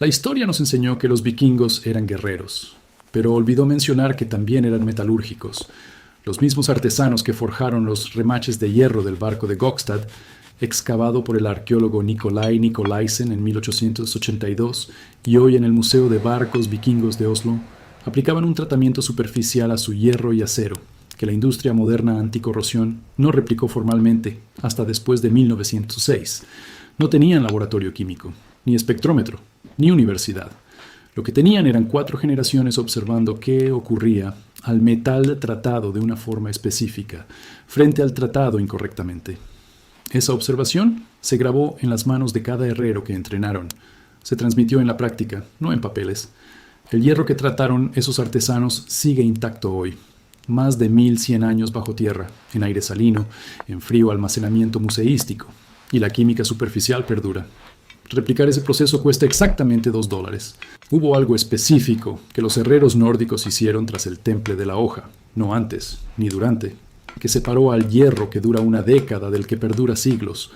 La historia nos enseñó que los vikingos eran guerreros, pero olvidó mencionar que también eran metalúrgicos. Los mismos artesanos que forjaron los remaches de hierro del barco de Gokstad, excavado por el arqueólogo Nikolai Nikolaisen en 1882 y hoy en el Museo de Barcos Vikingos de Oslo, aplicaban un tratamiento superficial a su hierro y acero, que la industria moderna anticorrosión no replicó formalmente hasta después de 1906. No tenían laboratorio químico, ni espectrómetro, ni universidad. Lo que tenían eran 4 generaciones observando qué ocurría al metal tratado de una forma específica frente al tratado incorrectamente. Esa observación se grabó en las manos de cada herrero que entrenaron. Se transmitió en la práctica, no en papeles. El hierro que trataron esos artesanos sigue intacto hoy. Más de 1100 años bajo tierra, en aire salino, en frío almacenamiento museístico. Y la química superficial perdura. Replicar ese proceso cuesta exactamente $2. Hubo algo específico que los herreros nórdicos hicieron tras el temple de la hoja, no antes, ni durante, que separó al hierro que dura una década del que perdura siglos.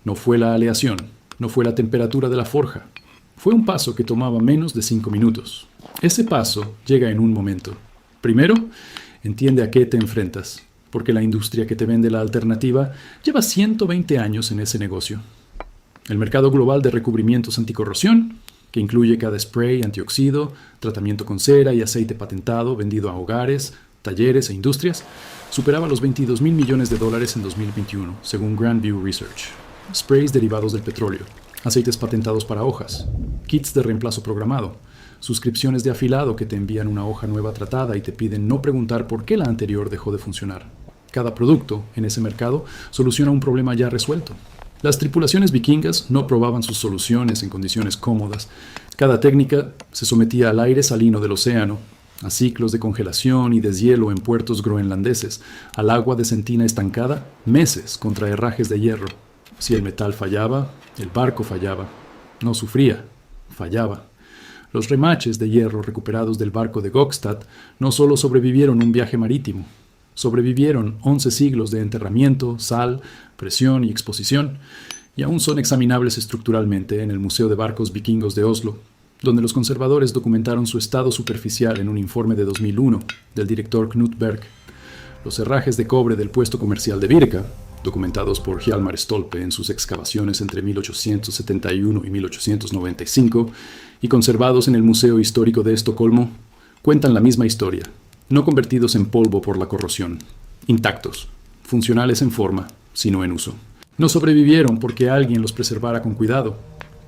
No fue la aleación, no fue la temperatura de la forja. Fue un paso que tomaba menos de 5 minutos. Ese paso llega en un momento. Primero, entiende a qué te enfrentas, porque la industria que te vende la alternativa lleva 120 años en ese negocio. El mercado global de recubrimientos anticorrosión, que incluye cada spray antioxido, tratamiento con cera y aceite patentado vendido a hogares, talleres e industrias, superaba los $22 mil millones en 2021, según Grandview Research. Sprays derivados del petróleo, aceites patentados para hojas, kits de reemplazo programado, suscripciones de afilado que te envían una hoja nueva tratada y te piden no preguntar por qué la anterior dejó de funcionar. Cada producto en ese mercado soluciona un problema ya resuelto. Las tripulaciones vikingas no probaban sus soluciones en condiciones cómodas. Cada técnica se sometía al aire salino del océano, a ciclos de congelación y deshielo en puertos groenlandeses, al agua de sentina estancada, meses contra herrajes de hierro. Si el metal fallaba, el barco fallaba. No sufría, fallaba. Los remaches de hierro recuperados del barco de Gokstad no solo sobrevivieron un viaje marítimo, sobrevivieron 11 siglos de enterramiento, sal, presión y exposición, y aún son examinables estructuralmente en el Museo de Barcos Vikingos de Oslo, donde los conservadores documentaron su estado superficial en un informe de 2001 del director Knut Berg. Los herrajes de cobre del puesto comercial de Birka, documentados por Hjalmar Stolpe en sus excavaciones entre 1871 y 1895, y conservados en el Museo Histórico de Estocolmo, cuentan la misma historia, no convertidos en polvo por la corrosión, intactos, funcionales en forma, sino en uso. No sobrevivieron porque alguien los preservara con cuidado.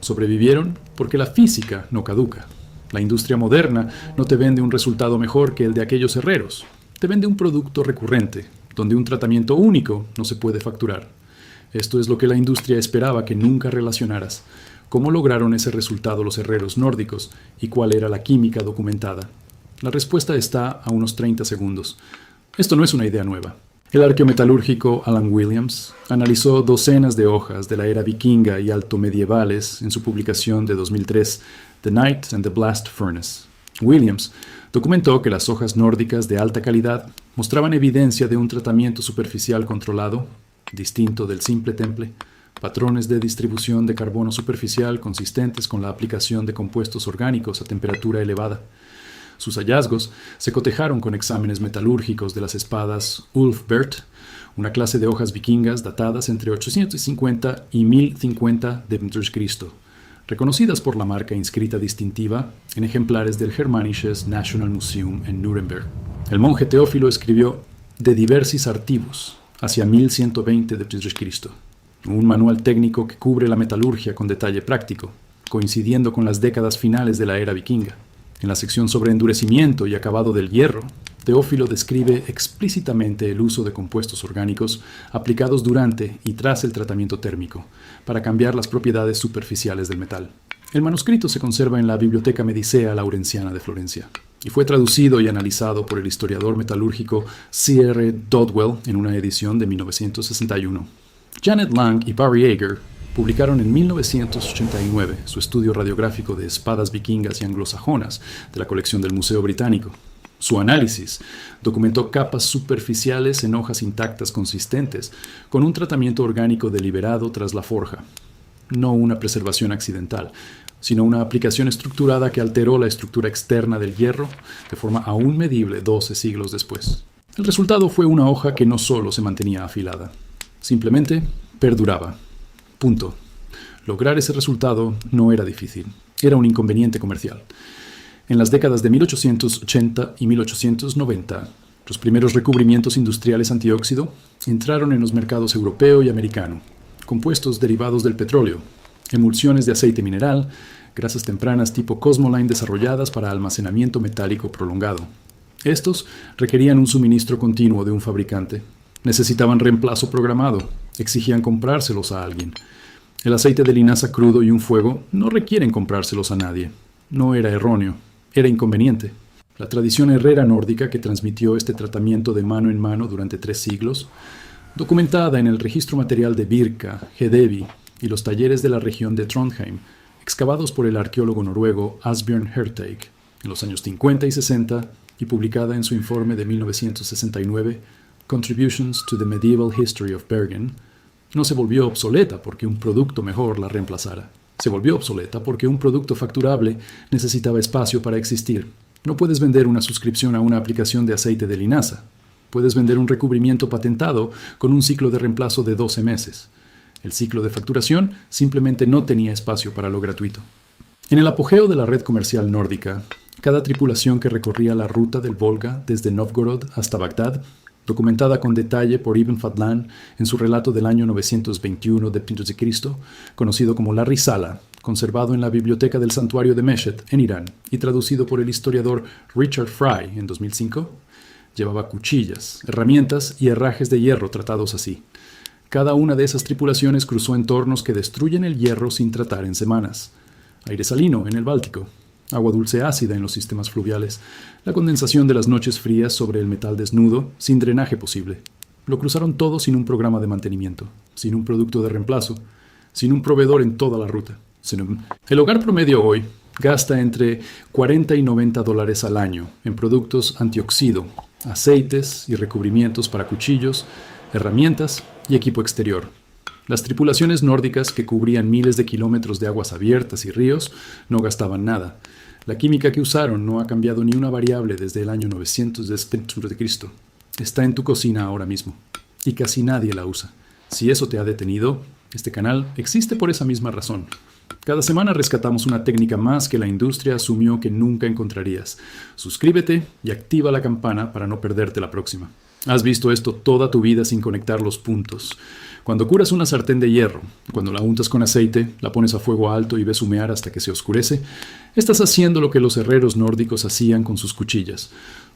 Sobrevivieron porque la física no caduca. La industria moderna no te vende un resultado mejor que el de aquellos herreros. Te vende un producto recurrente, donde un tratamiento único no se puede facturar. Esto es lo que la industria esperaba que nunca relacionaras. ¿Cómo lograron ese resultado los herreros nórdicos y cuál era la química documentada? La respuesta está a unos 30 segundos. Esto no es una idea nueva. El arqueometalúrgico Alan Williams analizó docenas de hojas de la era vikinga y altomedievales en su publicación de 2003, The Night and the Blast Furnace. Williams documentó que las hojas nórdicas de alta calidad mostraban evidencia de un tratamiento superficial controlado, distinto del simple temple, patrones de distribución de carbono superficial consistentes con la aplicación de compuestos orgánicos a temperatura elevada. Sus hallazgos se cotejaron con exámenes metalúrgicos de las espadas Ulfbert, una clase de hojas vikingas datadas entre 850 y 1050 d.C., reconocidas por la marca inscrita distintiva en ejemplares del Germanisches National Museum en Nuremberg. El monje Teófilo escribió De diversis artibus, hacia 1120 d.C., un manual técnico que cubre la metalurgia con detalle práctico, coincidiendo con las décadas finales de la era vikinga. En la sección sobre endurecimiento y acabado del hierro, Teófilo describe explícitamente el uso de compuestos orgánicos aplicados durante y tras el tratamiento térmico, para cambiar las propiedades superficiales del metal. El manuscrito se conserva en la Biblioteca Medicea Laurenciana de Florencia y fue traducido y analizado por el historiador metalúrgico C.R. Dodwell en una edición de 1961. Janet Lang y Barry Yeager publicaron en 1989 su estudio radiográfico de espadas vikingas y anglosajonas de la colección del Museo Británico. Su análisis documentó capas superficiales en hojas intactas consistentes con un tratamiento orgánico deliberado tras la forja, no una preservación accidental, sino una aplicación estructurada que alteró la estructura externa del hierro de forma aún medible 12 siglos después. El resultado fue una hoja que no solo se mantenía afilada, simplemente perduraba. Punto. Lograr ese resultado no era difícil, era un inconveniente comercial. En las décadas de 1880 y 1890, los primeros recubrimientos industriales antióxido entraron en los mercados europeo y americano. Compuestos derivados del petróleo, emulsiones de aceite mineral, grasas tempranas tipo Cosmoline desarrolladas para almacenamiento metálico prolongado. Estos requerían un suministro continuo de un fabricante. Necesitaban reemplazo programado, exigían comprárselos a alguien. El aceite de linaza crudo y un fuego no requieren comprárselos a nadie. No era erróneo, era inconveniente. La tradición herrera nórdica que transmitió este tratamiento de mano en mano durante 3 siglos, documentada en el registro material de Birka, Hedeby y los talleres de la región de Trondheim, excavados por el arqueólogo noruego Asbjørn Herteg en los años 50 y 60 y publicada en su informe de 1969, Contributions to the Medieval History of Bergen, no se volvió obsoleta porque un producto mejor la reemplazara. Se volvió obsoleta porque un producto facturable necesitaba espacio para existir. No puedes vender una suscripción a una aplicación de aceite de linaza. Puedes vender un recubrimiento patentado con un ciclo de reemplazo de 12 meses. El ciclo de facturación simplemente no tenía espacio para lo gratuito. En el apogeo de la red comercial nórdica, cada tripulación que recorría la ruta del Volga desde Novgorod hasta Bagdad, documentada con detalle por Ibn Fadlan en su relato del año 921 d.C., conocido como la Risala, conservado en la biblioteca del santuario de Meshed, en Irán, y traducido por el historiador Richard Fry en 2005, llevaba cuchillas, herramientas y herrajes de hierro tratados así. Cada una de esas tripulaciones cruzó entornos que destruyen el hierro sin tratar en semanas. Aire salino en el Báltico, agua dulce ácida en los sistemas fluviales, la condensación de las noches frías sobre el metal desnudo, sin drenaje posible. Lo cruzaron todo sin un programa de mantenimiento, sin un producto de reemplazo, sin un proveedor en toda la ruta. El hogar promedio hoy gasta entre 40 y 90 dólares al año en productos antioxido, aceites y recubrimientos para cuchillos, herramientas y equipo exterior. Las tripulaciones nórdicas que cubrían miles de kilómetros de aguas abiertas y ríos no gastaban nada. La química que usaron no ha cambiado ni una variable desde el año 900 d.C. Está en tu cocina ahora mismo y casi nadie la usa. Si eso te ha detenido, este canal existe por esa misma razón. Cada semana rescatamos una técnica más que la industria asumió que nunca encontrarías. Suscríbete y activa la campana para no perderte la próxima. Has visto esto toda tu vida sin conectar los puntos. Cuando curas una sartén de hierro, cuando la untas con aceite, la pones a fuego alto y ves humear hasta que se oscurece, estás haciendo lo que los herreros nórdicos hacían con sus cuchillas.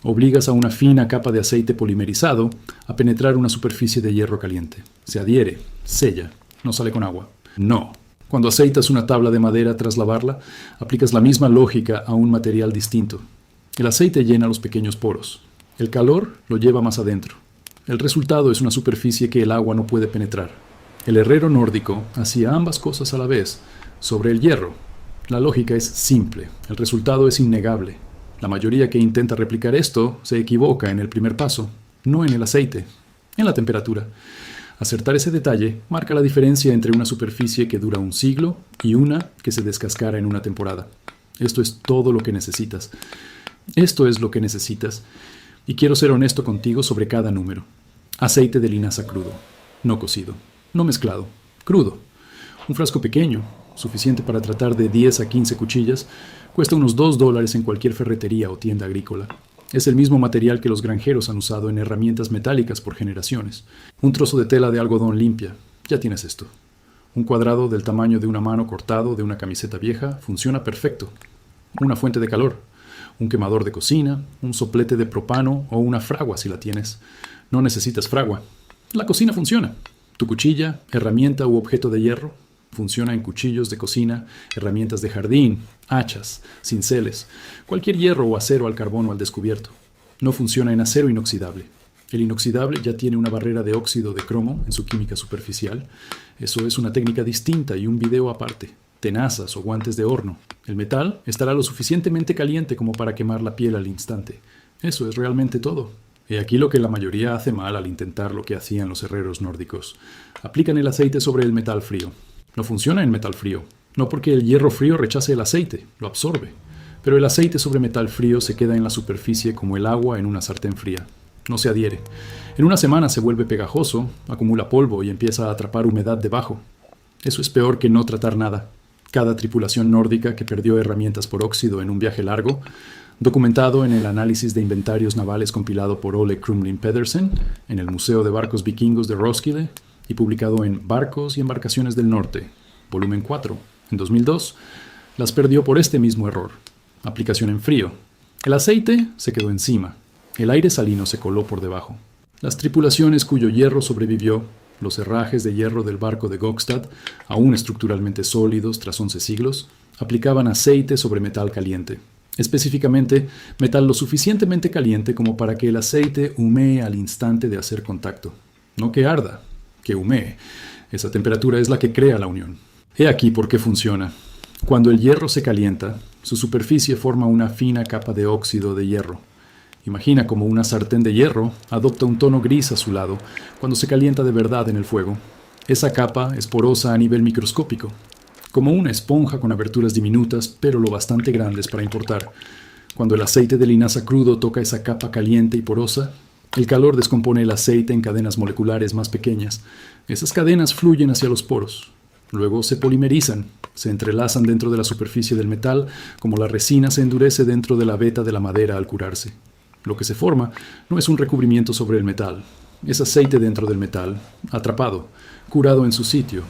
Obligas a una fina capa de aceite polimerizado a penetrar una superficie de hierro caliente. Se adhiere, sella, no sale con agua. No. Cuando aceitas una tabla de madera tras lavarla, aplicas la misma lógica a un material distinto. El aceite llena los pequeños poros. El calor lo lleva más adentro. El resultado es una superficie que el agua no puede penetrar. El herrero nórdico hacía ambas cosas a la vez, sobre el hierro. La lógica es simple, el resultado es innegable. La mayoría que intenta replicar esto se equivoca en el primer paso, no en el aceite, en la temperatura. Acertar ese detalle marca la diferencia entre una superficie que dura un siglo y una que se descascara en una temporada. Esto es todo lo que necesitas. Esto es lo que necesitas. Y quiero ser honesto contigo sobre cada número. Aceite de linaza crudo, no cocido, no mezclado, crudo. Un frasco pequeño, suficiente para tratar de 10 a 15 cuchillas, cuesta unos $2 en cualquier ferretería o tienda agrícola. Es el mismo material que los granjeros han usado en herramientas metálicas por generaciones. Un trozo de tela de algodón limpia, ya tienes esto. Un cuadrado del tamaño de una mano cortado de una camiseta vieja funciona perfecto. Una fuente de calor. Un quemador de cocina, un soplete de propano o una fragua si la tienes. No necesitas fragua. La cocina funciona. Tu cuchilla, herramienta u objeto de hierro funciona en cuchillos de cocina, herramientas de jardín, hachas, cinceles, cualquier hierro o acero al carbón o al descubierto. No funciona en acero inoxidable. El inoxidable ya tiene una barrera de óxido de cromo en su química superficial. Eso es una técnica distinta y un video aparte. Tenazas o guantes de horno. El metal estará lo suficientemente caliente como para quemar la piel al instante. Eso es realmente todo. He aquí lo que la mayoría hace mal al intentar lo que hacían los herreros nórdicos. Aplican el aceite sobre el metal frío. No funciona en metal frío. No porque el hierro frío rechace el aceite, lo absorbe, pero el aceite sobre metal frío se queda en la superficie como el agua en una sartén fría. No se adhiere. En una semana se vuelve pegajoso, acumula polvo y empieza a atrapar humedad debajo. Eso es peor que no tratar nada. Cada tripulación nórdica que perdió herramientas por óxido en un viaje largo, documentado en el análisis de inventarios navales compilado por Ole Krumlin Pedersen en el Museo de Barcos Vikingos de Roskilde y publicado en Barcos y Embarcaciones del Norte, volumen 4, en 2002, las perdió por este mismo error. Aplicación en frío. El aceite se quedó encima. El aire salino se coló por debajo. Las tripulaciones cuyo hierro sobrevivió, los herrajes de hierro del barco de Gokstad, aún estructuralmente sólidos tras 11 siglos, aplicaban aceite sobre metal caliente. Específicamente, metal lo suficientemente caliente como para que el aceite humee al instante de hacer contacto. No que arda, que humee. Esa temperatura es la que crea la unión. He aquí por qué funciona. Cuando el hierro se calienta, su superficie forma una fina capa de óxido de hierro. Imagina como una sartén de hierro adopta un tono gris azulado cuando se calienta de verdad en el fuego. Esa capa es porosa a nivel microscópico, como una esponja con aberturas diminutas pero lo bastante grandes para importar. Cuando el aceite de linaza crudo toca esa capa caliente y porosa, el calor descompone el aceite en cadenas moleculares más pequeñas. Esas cadenas fluyen hacia los poros. Luego se polimerizan, se entrelazan dentro de la superficie del metal como la resina se endurece dentro de la veta de la madera al curarse. Lo que se forma no es un recubrimiento sobre el metal, es aceite dentro del metal, atrapado, curado en su sitio.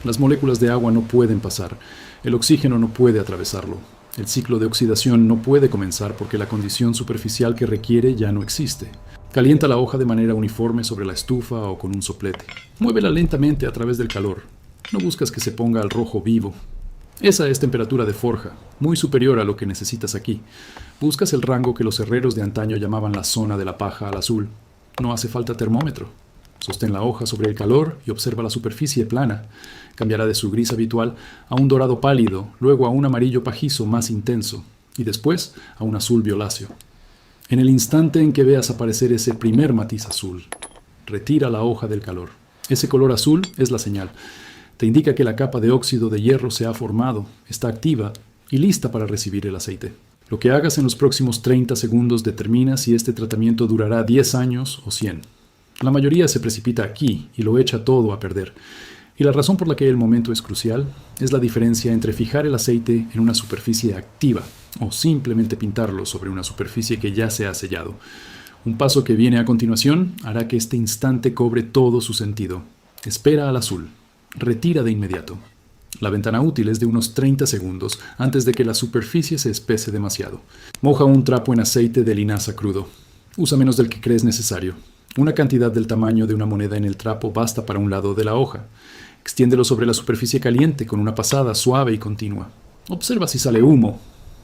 Las moléculas de agua no pueden pasar, el oxígeno no puede atravesarlo. El ciclo de oxidación no puede comenzar porque la condición superficial que requiere ya no existe. Calienta la hoja de manera uniforme sobre la estufa o con un soplete. Muévela lentamente a través del calor. No buscas que se ponga al rojo vivo. Esa es temperatura de forja, muy superior a lo que necesitas aquí. Buscas el rango que los herreros de antaño llamaban la zona de la paja al azul. No hace falta termómetro. Sostén la hoja sobre el calor y observa la superficie plana. Cambiará de su gris habitual a un dorado pálido, luego a un amarillo pajizo más intenso, y después a un azul violáceo. En el instante en que veas aparecer ese primer matiz azul, retira la hoja del calor. Ese color azul es la señal. Te indica que la capa de óxido de hierro se ha formado, está activa y lista para recibir el aceite. Lo que hagas en los próximos 30 segundos determina si este tratamiento durará 10 años o 100. La mayoría se precipita aquí y lo echa todo a perder. Y la razón por la que el momento es crucial es la diferencia entre fijar el aceite en una superficie activa o simplemente pintarlo sobre una superficie que ya se ha sellado. Un paso que viene a continuación hará que este instante cobre todo su sentido. Espera al azul. Retira de inmediato. La ventana útil es de unos 30 segundos antes de que la superficie se espese demasiado. Moja un trapo en aceite de linaza crudo. Usa menos del que crees necesario. Una cantidad del tamaño de una moneda en el trapo basta para un lado de la hoja. Extiéndelo sobre la superficie caliente con una pasada suave y continua. Observa si sale humo.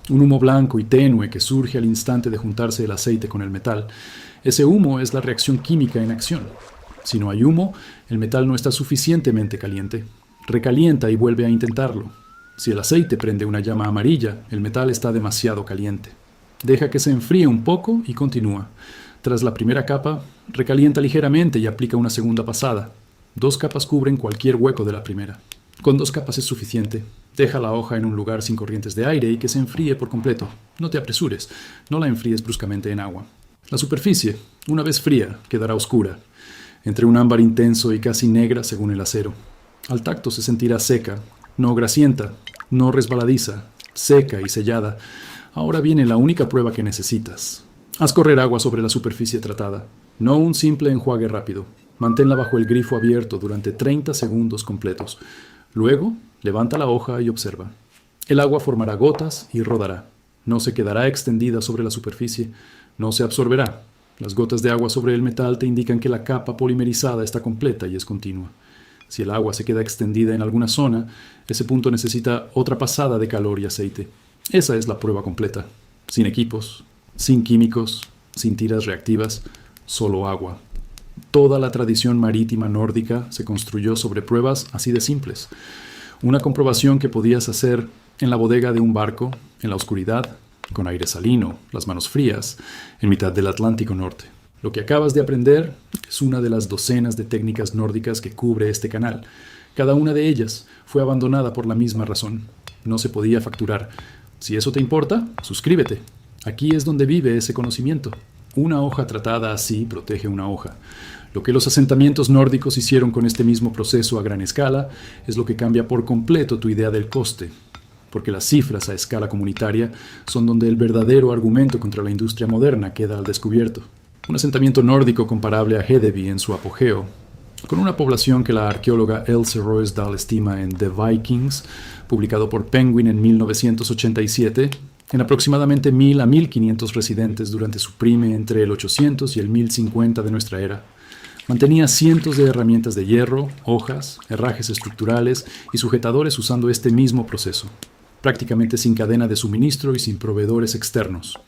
Un humo blanco y tenue que surge al instante de juntarse el aceite con el metal. Ese humo es la reacción química en acción. Si no hay humo, el metal no está suficientemente caliente. Recalienta y vuelve a intentarlo. Si el aceite prende una llama amarilla, el metal está demasiado caliente. Deja que se enfríe un poco y continúa. Tras la primera capa, recalienta ligeramente y aplica una segunda pasada. 2 capas cubren cualquier hueco de la primera. Con 2 capas es suficiente. Deja la hoja en un lugar sin corrientes de aire y que se enfríe por completo. No te apresures, no la enfríes bruscamente en agua. La superficie, una vez fría, quedará oscura, entre un ámbar intenso y casi negra según el acero. Al tacto se sentirá seca, no grasienta, no resbaladiza, seca y sellada. Ahora viene la única prueba que necesitas. Haz correr agua sobre la superficie tratada, no un simple enjuague rápido. Manténla bajo el grifo abierto durante 30 segundos completos. Luego, levanta la hoja y observa. El agua formará gotas y rodará. No se quedará extendida sobre la superficie, no se absorberá. Las gotas de agua sobre el metal te indican que la capa polimerizada está completa y es continua. Si el agua se queda extendida en alguna zona, ese punto necesita otra pasada de calor y aceite. Esa es la prueba completa. Sin equipos, sin químicos, sin tiras reactivas, solo agua. Toda la tradición marítima nórdica se construyó sobre pruebas así de simples. Una comprobación que podías hacer en la bodega de un barco, en la oscuridad, con aire salino, las manos frías, en mitad del Atlántico Norte. Lo que acabas de aprender es una de las docenas de técnicas nórdicas que cubre este canal. Cada una de ellas fue abandonada por la misma razón. No se podía facturar. Si eso te importa, suscríbete. Aquí es donde vive ese conocimiento. Una hoja tratada así protege una hoja. Lo que los asentamientos nórdicos hicieron con este mismo proceso a gran escala es lo que cambia por completo tu idea del coste, porque las cifras a escala comunitaria son donde el verdadero argumento contra la industria moderna queda al descubierto. Un asentamiento nórdico comparable a Hedeby en su apogeo, con una población que la arqueóloga Else Roesdahl estima en The Vikings, publicado por Penguin en 1987, en aproximadamente 1000 a 1500 residentes durante su prime entre el 800 y el 1050 de nuestra era. Mantenía cientos de herramientas de hierro, hojas, herrajes estructurales y sujetadores usando este mismo proceso, prácticamente sin cadena de suministro y sin proveedores externos.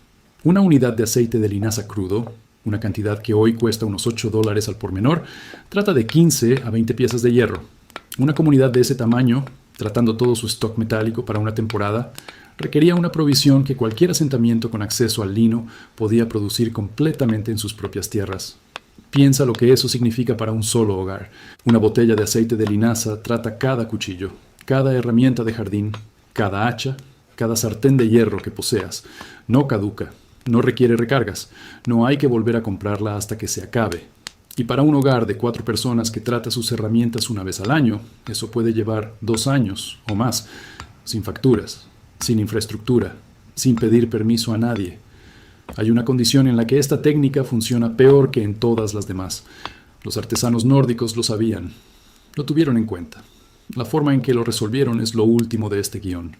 Una unidad de aceite de linaza crudo, una cantidad que hoy cuesta unos $8 al por menor, trata de 15 a 20 piezas de hierro. Una comunidad de ese tamaño, tratando todo su stock metálico para una temporada, requería una provisión que cualquier asentamiento con acceso al lino podía producir completamente en sus propias tierras. Piensa lo que eso significa para un solo hogar. Una botella de aceite de linaza trata cada cuchillo, cada herramienta de jardín, cada hacha, cada sartén de hierro que poseas. No caduca, no requiere recargas, no hay que volver a comprarla hasta que se acabe. Y para un hogar de 4 personas que trata sus herramientas una vez al año, eso puede llevar 2 años o más, sin facturas, sin infraestructura, sin pedir permiso a nadie. Hay una condición en la que esta técnica funciona peor que en todas las demás. Los artesanos nórdicos lo sabían. Lo tuvieron en cuenta. La forma en que lo resolvieron es lo último de este guión.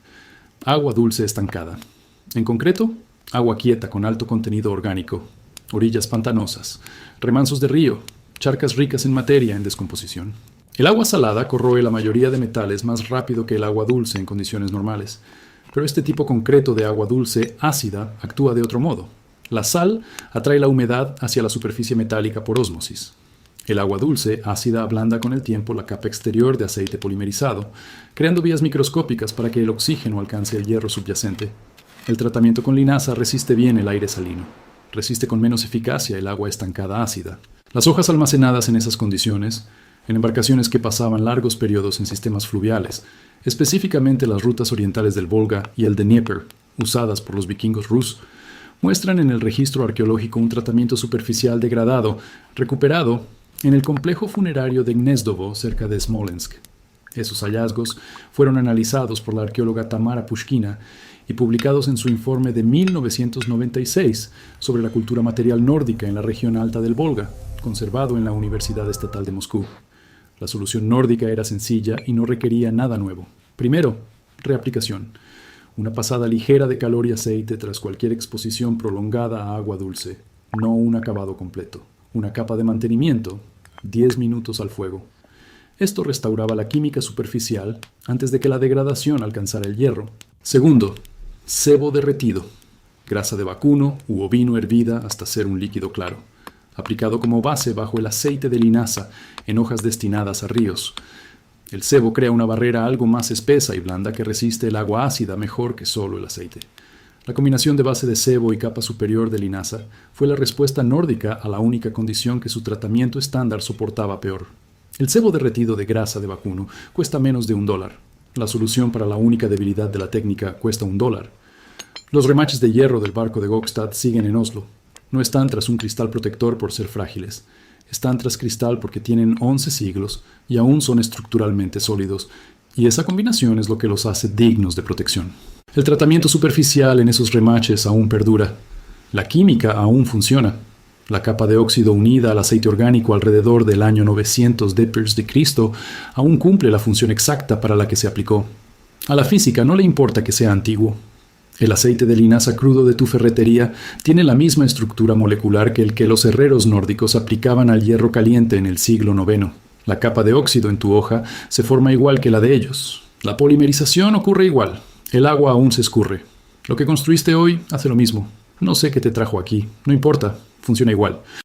Agua dulce estancada. En concreto, agua quieta con alto contenido orgánico. Orillas pantanosas. Remansos de río. Charcas ricas en materia en descomposición. El agua salada corroe la mayoría de metales más rápido que el agua dulce en condiciones normales. Pero este tipo concreto de agua dulce ácida actúa de otro modo. La sal atrae la humedad hacia la superficie metálica por ósmosis. El agua dulce ácida ablanda con el tiempo la capa exterior de aceite polimerizado, creando vías microscópicas para que el oxígeno alcance el hierro subyacente. El tratamiento con linaza resiste bien el aire salino. Resiste con menos eficacia el agua estancada ácida. Las hojas almacenadas en esas condiciones, en embarcaciones que pasaban largos periodos en sistemas fluviales, específicamente las rutas orientales del Volga y el Dnieper, usadas por los vikingos Rus, muestran en el registro arqueológico un tratamiento superficial degradado, recuperado en el complejo funerario de Gnezdovo, cerca de Smolensk. Esos hallazgos fueron analizados por la arqueóloga Tamara Pushkina y publicados en su informe de 1996 sobre la cultura material nórdica en la región alta del Volga, conservado en la Universidad Estatal de Moscú. La solución nórdica era sencilla y no requería nada nuevo. Primero, reaplicación. Una pasada ligera de calor y aceite tras cualquier exposición prolongada a agua dulce. No un acabado completo. Una capa de mantenimiento. 10 minutos al fuego. Esto restauraba la química superficial antes de que la degradación alcanzara el hierro. Segundo, sebo derretido. Grasa de vacuno u ovino hervida hasta ser un líquido claro. Aplicado como base bajo el aceite de linaza en hojas destinadas a ríos. El sebo crea una barrera algo más espesa y blanda que resiste el agua ácida mejor que solo el aceite. La combinación de base de sebo y capa superior de linaza fue la respuesta nórdica a la única condición que su tratamiento estándar soportaba peor. El sebo derretido de grasa de vacuno cuesta menos de $1. La solución para la única debilidad de la técnica cuesta $1. Los remaches de hierro del barco de Gokstad siguen en Oslo. No están tras un cristal protector por ser frágiles. Están tras cristal porque tienen 11 siglos y aún son estructuralmente sólidos, y esa combinación es lo que los hace dignos de protección. El tratamiento superficial en esos remaches aún perdura. La química aún funciona. La capa de óxido unida al aceite orgánico alrededor del año 900 d.C. aún cumple la función exacta para la que se aplicó. A la física no le importa que sea antiguo. El aceite de linaza crudo de tu ferretería tiene la misma estructura molecular que el que los herreros nórdicos aplicaban al hierro caliente en el siglo IX. La capa de óxido en tu hoja se forma igual que la de ellos. La polimerización ocurre igual. El agua aún se escurre. Lo que construiste hoy hace lo mismo. No sé qué te trajo aquí. No importa. Funciona igual.